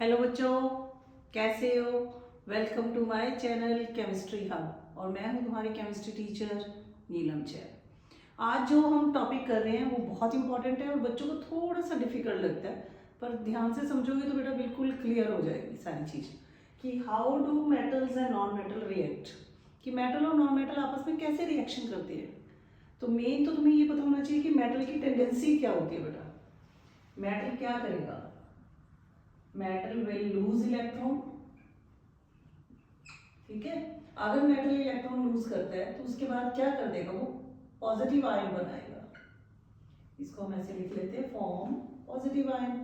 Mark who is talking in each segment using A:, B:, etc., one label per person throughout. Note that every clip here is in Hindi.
A: हेलो बच्चों, कैसे हो। Welcome to my channel Chemistry Hub और मैं हूं तुम्हारी केमिस्ट्री टीचर नीलम जैन। आज जो हम टॉपिक कर रहे हैं वो बहुत इंपॉर्टेंट है और बच्चों को थोड़ा सा डिफिकल्ट लगता है, पर ध्यान से समझोगे तो बेटा बिल्कुल क्लियर हो जाएगी सारी चीज़ कि how do metals and non metal react, कि मेटल और नॉन मेटल आपस में कैसे रिएक्शन करते हैं। तो मेन तो तुम्हें ये पता होना चाहिए कि मेटल की टेंडेंसी क्या होती है। बेटा मेटल क्या करेगा, मेटल विल लूज इलेक्ट्रॉन। ठीक है, अगर मेटल इलेक्ट्रॉन लूज करता है तो उसके बाद क्या कर देगा, वो पॉजिटिव आयन बनाएगा। इसको हम ऐसे लिख लेते हैं, form positive ion.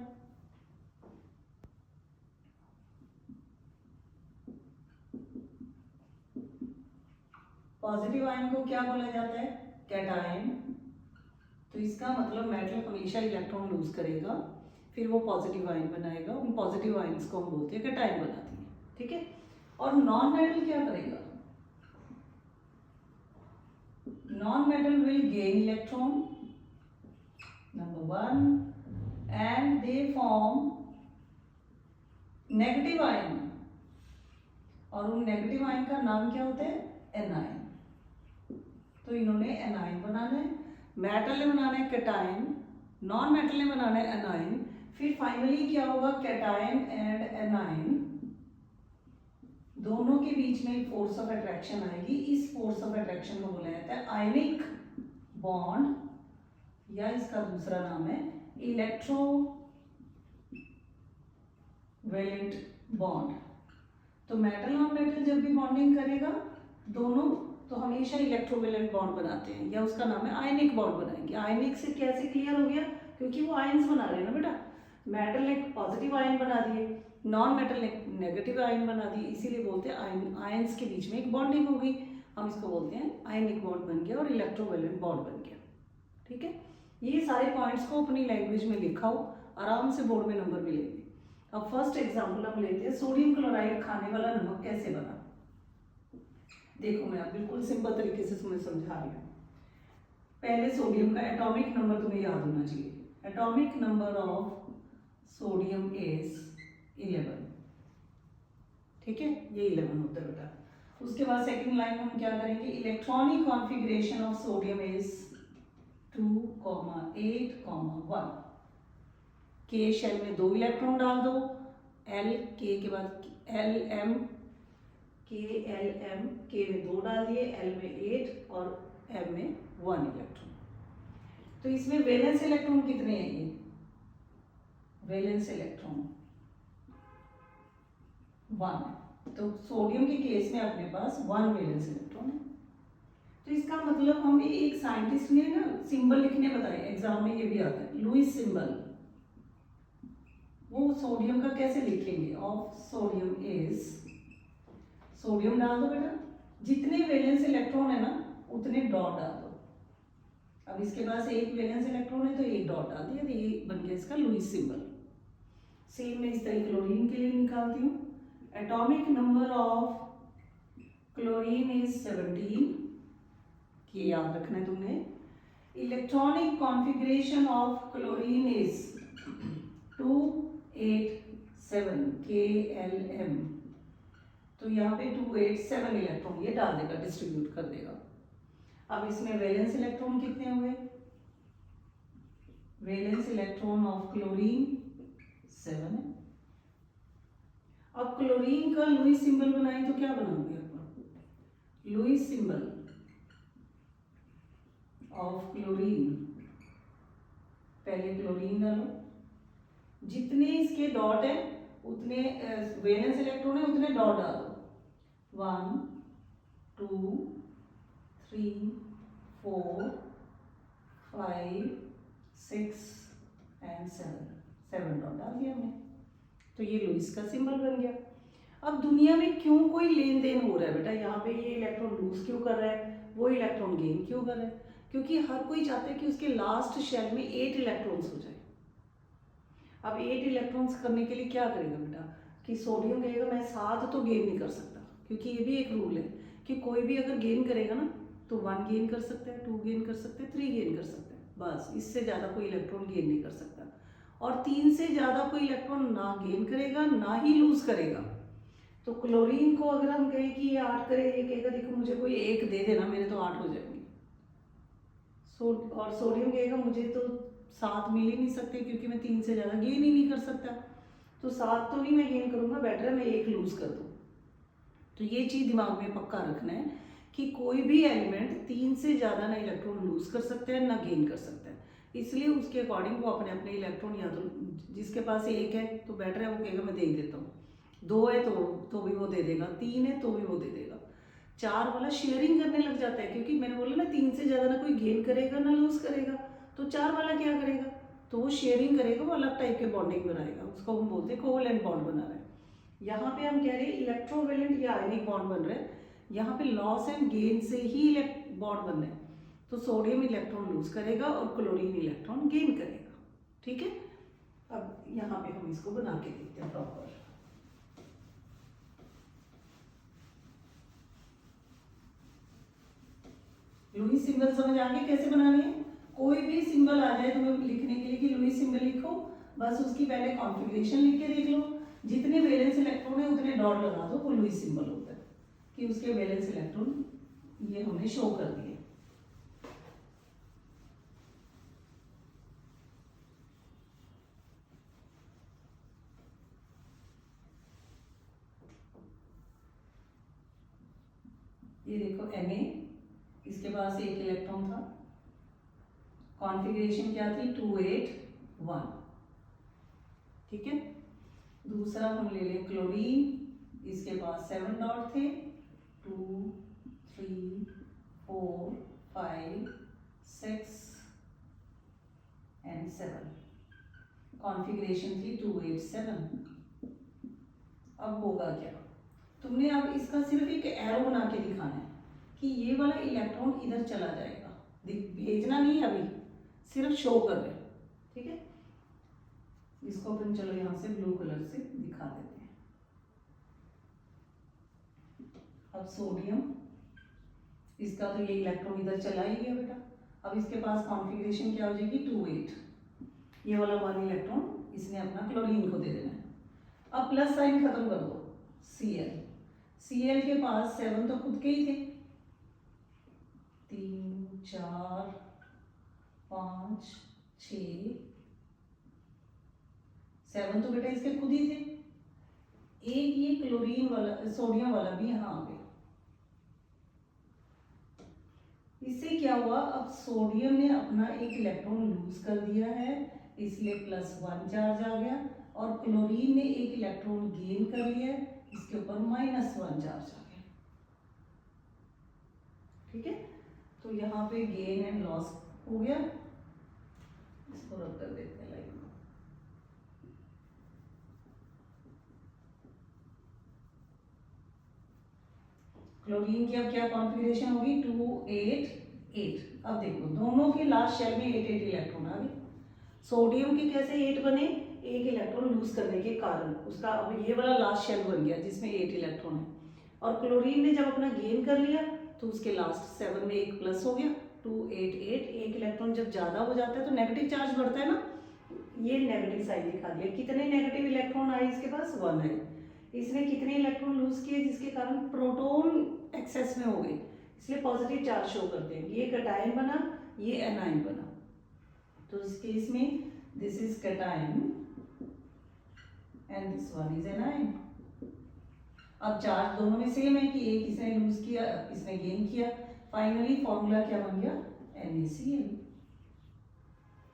A: Positive ion को क्या बोला जाता है, कैटायन। तो इसका मतलब मेटल हमेशा इलेक्ट्रॉन लूज करेगा, फिर वो पॉजिटिव आयन बनाएगा। उन पॉजिटिव आयन्स को हम बोलते हैं कैटायन बनाती है। ठीक है, और नॉन मेटल क्या करेगा, non-metal will gain electron number one and they form negative ion, और उन नेगेटिव आयन का नाम क्या होता है, एनायन। तो इन्होंने एनायन बनाना है, मेटल ने बनाना है कैटायन, नॉन मेटल ने बनाना है एनायन। फिर फाइनली क्या होगा, कैटायन एंड एनायन दोनों के बीच में फोर्स ऑफ अट्रैक्शन आएगी। इस फोर्स ऑफ अट्रैक्शन को बोला जाता है आयनिक बॉन्ड, या इसका दूसरा नाम है इलेक्ट्रोवैलेंट बॉन्ड। तो मेटल और मेटल जब भी बॉन्डिंग करेगा दोनों, तो हमेशा इलेक्ट्रोवैलेंट बॉन्ड बनाते हैं, या उसका नाम है आयनिक बॉन्ड बनाएंगे। आयनिक से कैसे क्लियर हो गया, क्योंकि वो आयन्स बना रहे हैं ना बेटा। मेटल ने पॉजिटिव आयन बना दिए, नॉन मेटल ने नेगेटिव आयन बना दिए, इसीलिए बोलते हैं आयन्स के बीच में एक बॉन्डिंग हो गई। हम इसको बोलते हैं आयनिक बॉन्ड बन गया और इलेक्ट्रोवैलेंट बॉन्ड बन गया। ठीक है, ये सारे पॉइंट्स को अपनी लैंग्वेज में लिखाओ, आराम से बोर्ड में नंबर मिलेंगे। अब फर्स्ट एग्जांपल हम लेते हैं, सोडियम क्लोराइड खाने वाला नमक कैसे बना। देखो मैं बिल्कुल सिंपल तरीके से तुम्हें समझा रही हूँ। पहले सोडियम का एटॉमिक नंबर तुम्हें याद होना चाहिए। Atomic number of sodium is 11। ठीक है, ये 11 होता है बेटा। उसके बाद सेकंड लाइन में हम क्या करेंगे, electronic configuration of sodium is 2,8,1। के शेल में 2 इलेक्ट्रॉन डाल दो, एल के के बाद एल एम, के एल एम, के में 2 डाल दिए, एल में 8 और एम में 1 इलेक्ट्रॉन। तो इसमें वैलेंस इलेक्ट्रॉन कितने हैं, ये वैलेंस इलेक्ट्रॉन 1। तो सोडियम के केस में अपने पास 1 वैलेंस इलेक्ट्रॉन है। तो इसका मतलब हमें एक साइंटिस्ट ने ना सिंबल लिखने बताया, एग्जाम में ये भी आता है लुईस सिंबल। वो सोडियम का कैसे लिखेंगे, ऑफ सोडियम इज, सोडियम डाल दो बेटा, जितने वैलेंस इलेक्ट्रॉन है ना उतने डॉट डाल दो। अब इसके पास एक वैलेंस इलेक्ट्रॉन है तो एक डॉट डाल दिया, तो ये बन गया इसका लुईस सिंबल। सेम मैं इस तरह क्लोरीन के लिए निकालती हूँ। Atomic number of chlorine is 17, ये याद रखना है तुमने। Electronic configuration of chlorine is 2,8,7 KLM। तो यहाँ पे 2,8,7 इलेक्ट्रॉन ये डाल देगा, डिस्ट्रीब्यूट कर देगा। अब इसमें वैलेंस इलेक्ट्रॉन कितने हुए, वैलेंस इलेक्ट्रॉन ऑफ क्लोरीन 7 है। अब क्लोरीन का लुईस सिंबल बनाए तो क्या बनाओगे आप, लुईस सिंबल ऑफ क्लोरीन, पहले क्लोरीन डालो, जितने इसके डॉट है उतने वैलेंस इलेक्ट्रॉन है उतने डॉट डाल दो। 1 2 3 4 5 6 एंड 7 डॉट डाल दिया हमने। तो ये लुईस का सिंबल बन गया। अब दुनिया में क्यों कोई लेन देन हो रहा है बेटा, यहाँ पे ये इलेक्ट्रॉन लूज क्यों कर रहा है, वो इलेक्ट्रॉन गेन क्यों कर रहा है, क्योंकि हर कोई चाहता है कि उसके लास्ट शेल में 8 इलेक्ट्रॉन्स हो जाए। अब 8 इलेक्ट्रॉन्स करने के लिए क्या करेगा बेटा, कि सोडियम कहेगा मैं 7 तो गेन नहीं कर सकता, क्योंकि ये भी एक रूल है कि कोई भी अगर गेन करेगा ना तो 1 गेन कर सकता है, 2 गेन कर सकते हैं, 3 गेन कर सकते हैं, बस इससे ज़्यादा कोई इलेक्ट्रॉन गेन नहीं कर सकता। और 3 से ज़्यादा कोई इलेक्ट्रॉन ना गेन करेगा ना ही लूज करेगा। तो क्लोरीन को अगर हम कहें कि ये 8 करे, ये कहेगा देखो मुझे कोई 1 दे देना, मेरे तो 8 हो जाएंगे। और सोडियम कहेगा मुझे तो 7 मिल ही नहीं सकते क्योंकि मैं 3 से ज़्यादा गेन ही नहीं कर सकता, तो 7 तो नहीं मैं गेन करूँगा, बेटर है मैं 1 लूज कर दूँ। तो ये चीज़ दिमाग में पक्का रखना है कि कोई भी एलिमेंट 3 से ज़्यादा ना इलेक्ट्रॉन लूज कर सकता है ना गेन कर सकता है, इसलिए उसके अकॉर्डिंग वो अपने अपने इलेक्ट्रॉन, या तो जिसके पास 1 है तो बेटर है वो कहेगा मैं दे ही देता हूँ, 2 है तो भी वो दे देगा, 3 है तो भी वो दे देगा, 4 वाला शेयरिंग करने लग जाता है क्योंकि मैंने बोला ना 3 से ज़्यादा ना कोई गेन करेगा ना लूज करेगा, तो 4 वाला क्या करेगा, तो वो शेयरिंग करेगा, वो अलग टाइप के बॉन्डिंग बनाएगा, उसको हम बोलते हैं कोवेलेंट बॉन्ड बना रहा है। यहाँ पे हम कह रहे हैं इलेक्ट्रोवेलेंट या आयनिक बॉन्ड बन रहे हैं, यहाँ पे लॉस एंड गेन से ही बॉन्ड बन रहे हैं, तो सोडियम इलेक्ट्रॉन लूज करेगा और क्लोरीन इलेक्ट्रॉन गेन करेगा। ठीक है, अब यहाँ पे हम इसको बना के देखते हैं प्रॉपर। लुईस सिंबल समझ आ गए कैसे बनाने हैं? कोई भी सिंबल आ जाए तुम्हें लिखने के लिए कि लुईस सिंबल लिखो, बस उसकी पहले कॉन्फ़िगरेशन लिख के देख लो, जितने वैलेंस इलेक्ट्रॉन है उतने डॉट लगा दो, वो लुईस सिंबल होता है कि उसके वैलेंस इलेक्ट्रॉन ये हमने शो कर दिए। ये देखो Na, इसके पास 1 इलेक्ट्रॉन था, कॉन्फ़िगरेशन क्या थी 281। ठीक है, दूसरा हम ले लें क्लोरीन, इसके पास 7 डॉट थे, 2 3 4 5 6 एंड 7, कॉन्फ़िगरेशन थी 287। अब होगा क्या, तुमने अब इसका सिर्फ एक एरो बना के दिखाना है कि ये वाला इलेक्ट्रॉन इधर चला जाएगा, भेजना नहीं अभी, सिर्फ शो कर रहे हैं। ठीक है, इसको अपन चलो यहाँ से ब्लू कलर से दिखा देते हैं। अब सोडियम, इसका तो ये इलेक्ट्रॉन इधर चला ही गया बेटा, अब इसके पास कॉन्फ़िगरेशन क्या हो जाएगी 28, ये वाला 1 इलेक्ट्रॉन इसने अपना क्लोरीन को दे देना है। अब प्लस साइन खत्म कर दो, Cl के पास 7 तो खुद के ही थे, 3 4 5 6, 7 तो बेटा इसके खुद ही थे, एक ये क्लोरीन वाला सोडियम वाला भी यहाँ आ गया। इससे क्या हुआ, अब सोडियम ने अपना एक इलेक्ट्रॉन लूज कर दिया है, इसलिए +1 चार्ज आ गया, और क्लोरीन ने एक इलेक्ट्रॉन गेन कर लिया है, इसके ऊपर -1 चार्ज आ गया। ठीक है, तो यहाँ पे गेन एंड लॉस हो गया, इसको रब कर देते हैं लाइन को। क्लोरीन की अब क्या कॉन्फ़िगरेशन होगी 288। अब देखो दोनों के लास्ट शेल में 8 इलेक्ट्रॉन आ गए, सोडियम के कैसे 8 बने, एक इलेक्ट्रॉन लूज करने के कारण, उसका अब ये वाला लास्ट शेल बन गया जिसमें 8 इलेक्ट्रॉन है, और क्लोरीन ने जब अपना गेन कर लिया तो उसके लास्ट 7 में एक प्लस हो गया 288। एक इलेक्ट्रॉन जब ज़्यादा हो जाता है तो नेगेटिव चार्ज बढ़ता है ना, ये नेगेटिव साइन दिखा दिया। कितने नेगेटिव इलेक्ट्रॉन आए इसके पास, 1 है। इसने कितने इलेक्ट्रॉन लूज किए जिसके कारण प्रोटॉन एक्सेस में हो गए, इसलिए पॉजिटिव चार्ज शो करते हैं, ये कैटायन बना ये एनायन बना, तो इस केस में this is cation and this one is anion. अब चार्ज दोनों में सेम है कि एक इसने लूज किया इसने गेन किया, फाइनली फॉर्मूला क्या बन गया NaCl।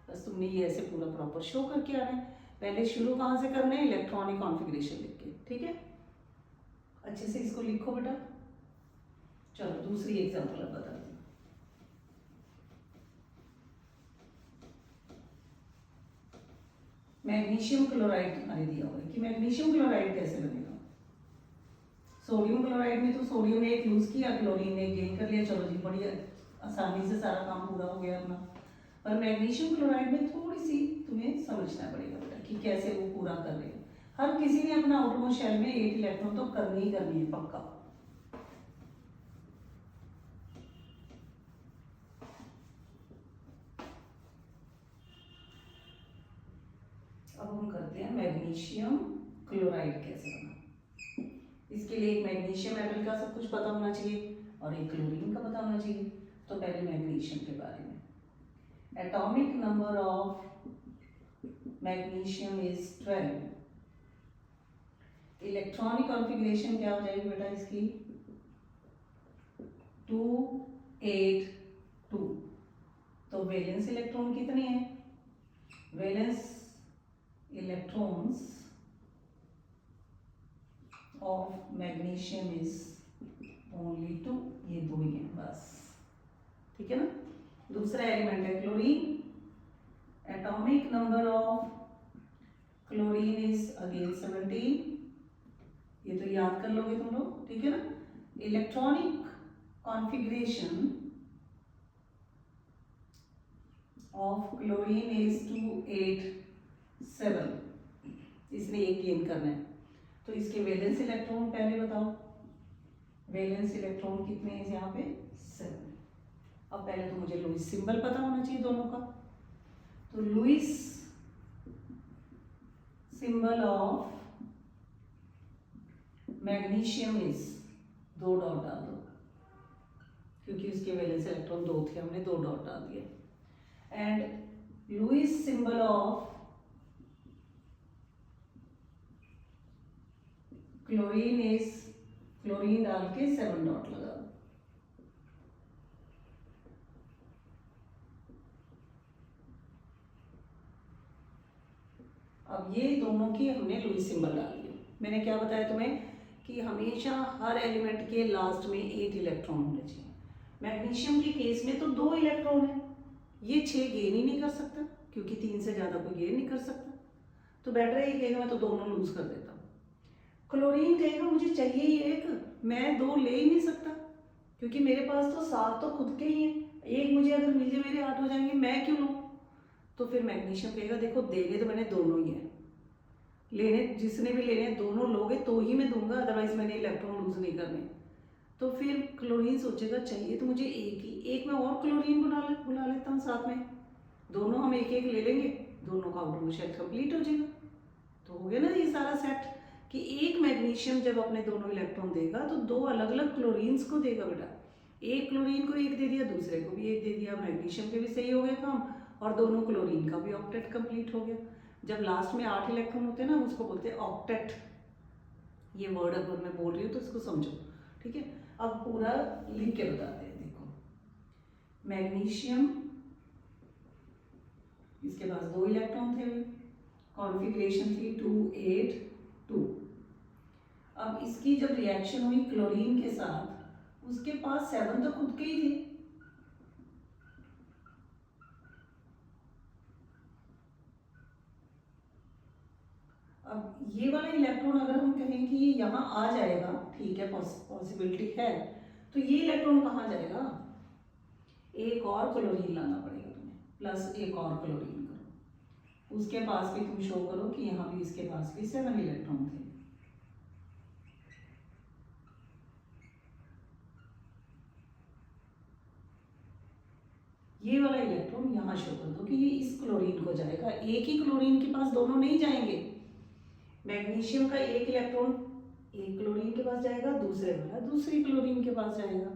A: बस तुमने ये ऐसे पूरा प्रॉपर शो करके आना है, पहले शुरू कहाँ से करना है, इलेक्ट्रॉनिक कॉन्फ़िगरेशन लिख के। ठीक है, अच्छे से इसको लिखो बेटा। चलो दूसरी एग्जांपल अब बताती हूँ। मैग्नीशियम क्लोराइड हमारे दिया हुआ है कि मैग्नीशियम क्लोराइड कैसे बनेगा। सोडियम क्लोराइड में तो सोडियम ने एक लूज किया, क्लोरीन ने गेन कर लिया, चलो जी बड़ी आसानी से सारा काम पूरा हो गया अपना। पर मैग्नीशियम क्लोराइड में थोड़ी सी तुम्हें समझना पड़ेगा बेटा कि कैसे वो पूरा कर रहे हैं। हर किसी ने अपना आउटरमोस्ट शेल में 8 इलेक्ट्रॉन तो करनी ही करनी है पक्का। अब हम करते हैं मैग्नीशियम क्लोराइड कैसे बना। इसके लिए एक मैग्नीशियम मेटल का सब कुछ पता होना चाहिए और एक क्लोरीन का पता होना चाहिए। तो पहले मैग्नीशियम के बारे में, atomic number of magnesium is 12। Electronic configuration क्या हो जाएगी बेटा इसकी, 2 8 2। तो वैलेंस इलेक्ट्रॉन कितने हैं, valence electrons of magnesium is only 2, ये 2 ही हैं बस, ठीक है ना। दूसरा एलिमेंट है chlorine, atomic number of chlorine is again 17, ये तो याद कर लोगे तुम लोग, ठीक है ना। Electronic configuration of chlorine is 2 8 7, इसने एक गेन करना है। तो इसके वैलेंस इलेक्ट्रॉन पहले बताओ, वैलेंस इलेक्ट्रॉन कितने हैं यहाँ पे, 7। अब पहले तो मुझे लुईस सिंबल पता होना चाहिए दोनों का। तो Lewis symbol of magnesium is, 2 dot डाल दो क्योंकि उसके वैलेंस इलेक्ट्रॉन 2 थे, हमने 2 डॉट डाल दिए। And Lewis symbol of chlorine is, chlorine डाल के 7 डॉट लगा दो। अब ये दोनों की हमने लुईस सिंबल डाल दिया। मैंने क्या बताया तुम्हें कि हमेशा हर एलिमेंट के लास्ट में 8 इलेक्ट्रॉन होने चाहिए। मैग्नीशियम के केस में तो 2 इलेक्ट्रॉन है, ये 6 गेन ही नहीं कर सकता क्योंकि 3 से ज़्यादा कोई गेन नहीं कर सकता। तो बेटर है ये मैं तो दोनों लूज कर देता हूँ। क्लोरीन कहेगा मुझे चाहिए ही एक, मैं 2 ले ही नहीं सकता क्योंकि मेरे पास तो 7 तो खुद के ही हैं, एक मुझे अगर मिल जाए मेरे 8 हो जाएंगे, मैं क्यों लूँ। तो फिर मैग्नीशियम कहेगा देखो देने तो मैंने दोनों ही हैं, लेने जिसने भी लेने दोनों लोगे तो ही मैं दूंगा, अदरवाइज मैंने इलेक्ट्रॉन लूज नहीं करने। तो फिर क्लोरीन सोचेगा चाहिए तो मुझे एक ही, एक मैं और क्लोरीन बुला लेता हूँ साथ में, दोनों हम एक एक ले लेंगे, दोनों का आउटर शेल कंप्लीट हो जाएगा। तो हो गया ना ये सारा सेट कि एक मैग्नीशियम जब अपने दोनों इलेक्ट्रॉन देगा तो 2 अलग अलग क्लोरीन्स को देगा बेटा। एक क्लोरीन को एक दे दिया, दूसरे को भी एक दे दिया, मैग्नीशियम के भी सही हो गया काम और दोनों क्लोरीन का भी ऑक्टेट कंप्लीट हो गया। जब लास्ट में 8 इलेक्ट्रॉन होते हैं ना उसको बोलते हैं ऑक्टेट। ये वर्ड अगर मैं बोल रही हूँ तो इसको समझो, ठीक है। अब पूरा लिख के बताते हैं, देखो मैग्नीशियम, इसके पास 2 इलेक्ट्रॉन थे, कॉन्फ़िगरेशन थी 2 8 2। अब इसकी जब रिएक्शन हुई क्लोरीन के साथ, उसके पास 7 तो खुद के ही थे। अब ये वाला इलेक्ट्रॉन अगर हम कहें कि ये यहाँ आ जाएगा, ठीक है पॉसिबिलिटी है, तो ये इलेक्ट्रॉन कहाँ जाएगा, एक और क्लोरीन लाना पड़ेगा तुम्हें, प्लस एक और क्लोरीन करो, उसके पास भी तुम शो करो कि यहाँ भी इसके पास भी 7 इलेक्ट्रॉन थे। ये वाला इलेक्ट्रॉन यहाँ शो कर दो कि ये इस क्लोरीन को जाएगा, एक ही क्लोरीन के पास दोनों नहीं जाएंगे। मैग्नीशियम का एक इलेक्ट्रॉन एक क्लोरीन के पास जाएगा, दूसरे वाला दूसरी क्लोरीन के पास जाएगा।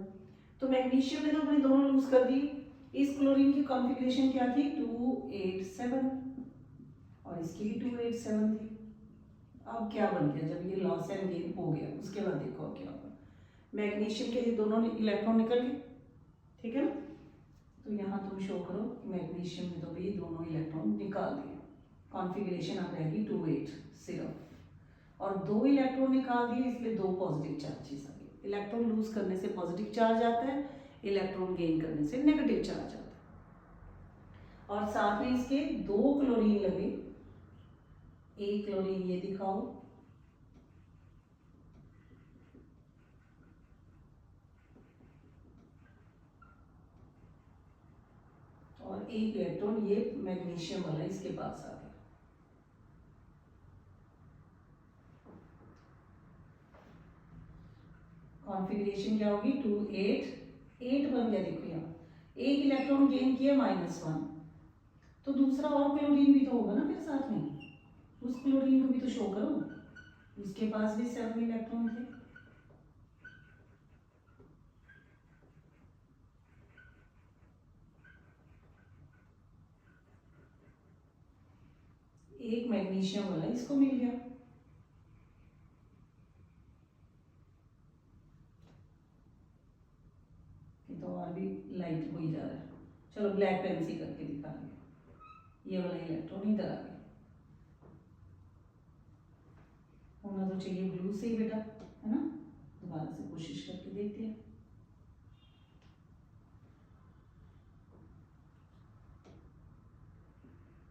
A: तो मैग्नीशियम ने तो अपने दोनों लूज कर दिए। इस क्लोरीन की कॉन्फ़िगरेशन क्या थी 2 8 7 और इसकी भी 2 8 7 थी। अब क्या बन गया जब ये लॉस एंड गेन हो गया, उसके बाद देखो अब क्या होगा, मैग्नीशियम के दोनों इलेक्ट्रॉन निकल गए, ठीक है ना। तो यहाँ तुम शो करो मैग्नीशियम ने तो भी दोनों इलेक्ट्रॉन निकाल दिए, कॉन्फ़िगरेशन अब रहेगी 2 8 सिर्फ, और 2 इलेक्ट्रॉन निकाल दिए इसलिए 2 पॉजिटिव चार्जेस आ गए। इलेक्ट्रॉन लूज करने से पॉजिटिव चार्ज आता है, इलेक्ट्रॉन गेन करने से नेगेटिव चार्ज आता है। और साथ में इसके 2 क्लोरीन लगे, एक क्लोरीन ये दिखाओ, और एक इलेक्ट्रॉन ये मैग्नीशियम वाला इसके पास आ गया। कॉन्फ़िगरेशन क्या होगी 2 8 8 बन गया। देखो यहाँ एक इलेक्ट्रॉन गेन किया -1, तो दूसरा और क्लोरीन भी तो होगा ना फिर साथ में, शो करो, इसके पास भी 7 इलेक्ट्रॉन थे। एक मैग्नीशियम वाला इसको मिल गया। ये तो और भी लाइट हो ही जा रहा है। चलो ब्लैक पेन से करके दिखा रही, ये वाला इलेक्ट्रॉन इधर आ गया। होना तो चाहिए ब्लू से ही बेटा, है ना। दोबारा से कोशिश करके देखते हैं।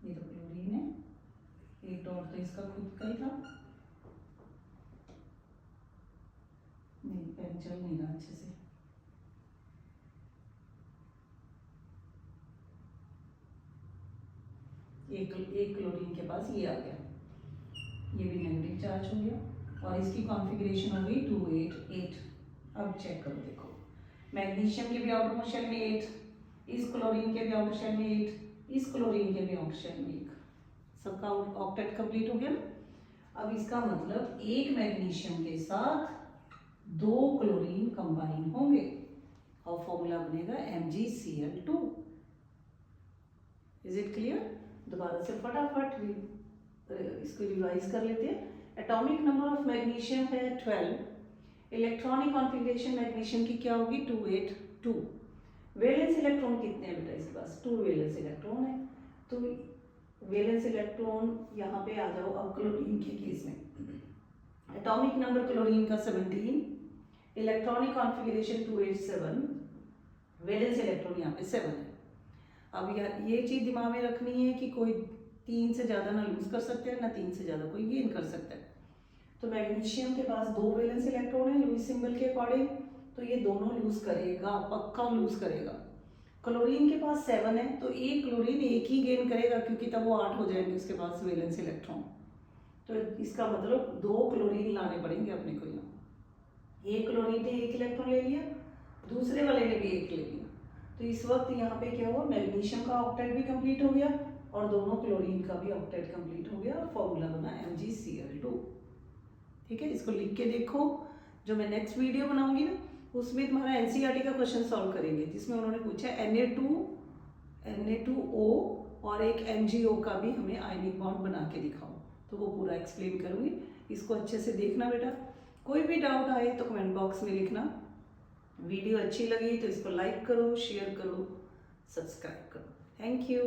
A: ये तो क्लोरीन है, एक डॉट तो इसका खुद का ही था। नहीं, पेन चल नहीं रहा अच्छे से। एक क्लोरीन के पास ये आ गया, ये भी नेगेटिव चार्ज हो गया और इसकी कॉन्फ़िगरेशन हो गई 288। अब चेक करो, देखो मैग्नीशियम के भी आउटर शेल में 8, इस क्लोरीन के भी आउटर शेल में 8, इस क्लोरीन के भी आउटर शेल में 1, सबका ऑक्टेट कंप्लीट हो गया ना। अब इसका मतलब एक मैग्नीशियम के साथ 2 क्लोरीन कंबाइन होंगे और फॉर्मूला बनेगा MgCl2। Is it clear? दोबारा से फटाफट इसको रिवाइज कर लेते हैं। एटॉमिक नंबर ऑफ मैग्नीशियम है 12, इलेक्ट्रॉनिक कॉन्फ़िगरेशन मैग्नीशियम की क्या होगी 282। वैलेंस इलेक्ट्रॉन कितने हैं बेटा इसके पास? 2 वैलेंस इलेक्ट्रॉन है। तो वैलेंस इलेक्ट्रॉन यहाँ पे आ जाओ अब क्लोरीन के केस में। एटॉमिक नंबर क्लोरीन का 17, इलेक्ट्रॉनिक कॉन्फ़िगरेशन 287, वैलेंस इलेक्ट्रॉन यहाँ पे 7 है। अब यार ये चीज़ दिमाग में रखनी है कि कोई 3 से ज़्यादा ना लूज कर सकते हैं ना 3 से ज़्यादा कोई गेन कर सकता है। तो मैग्नीशियम के पास 2 वैलेंस इलेक्ट्रॉन है लुईस सिंबल के अकॉर्डिंग, तो ये दोनों लूज करेगा, पक्का लूज करेगा। क्लोरीन के पास 7 है तो एक क्लोरीन एक ही गेन करेगा क्योंकि तब वो 8 हो जाएंगे उसके पास वैलेंस इलेक्ट्रॉन। तो इसका मतलब 2 क्लोरीन लाने पड़ेंगे अपने को यहाँ। एक क्लोरीन ने 1 इलेक्ट्रॉन ले लिया, दूसरे वाले ने भी 1 ले लिया, तो इस वक्त यहाँ पे क्या हुआ, मैग्नीशियम का ऑक्टेट भी कंप्लीट हो गया और दोनों क्लोरीन का भी ऑक्टेट कंप्लीट हो गया और फॉर्मूला बना MgCl2। ठीक है, इसको लिख के देखो। जो मैं नेक्स्ट वीडियो बनाऊंगी ना उसमें तुम्हारा NCERT का क्वेश्चन सॉल्व करेंगे जिसमें उन्होंने पूछा Na2O और एक MgO का भी हमें आयनिक बॉन्ड बना के दिखाओ, तो वो पूरा एक्सप्लेन करूँगी। इसको अच्छे से देखना बेटा। कोई भी डाउट आए तो कमेंट बॉक्स में लिखना। वीडियो अच्छी लगी तो इसको लाइक करो, शेयर करो, सब्सक्राइब करो। Thank you.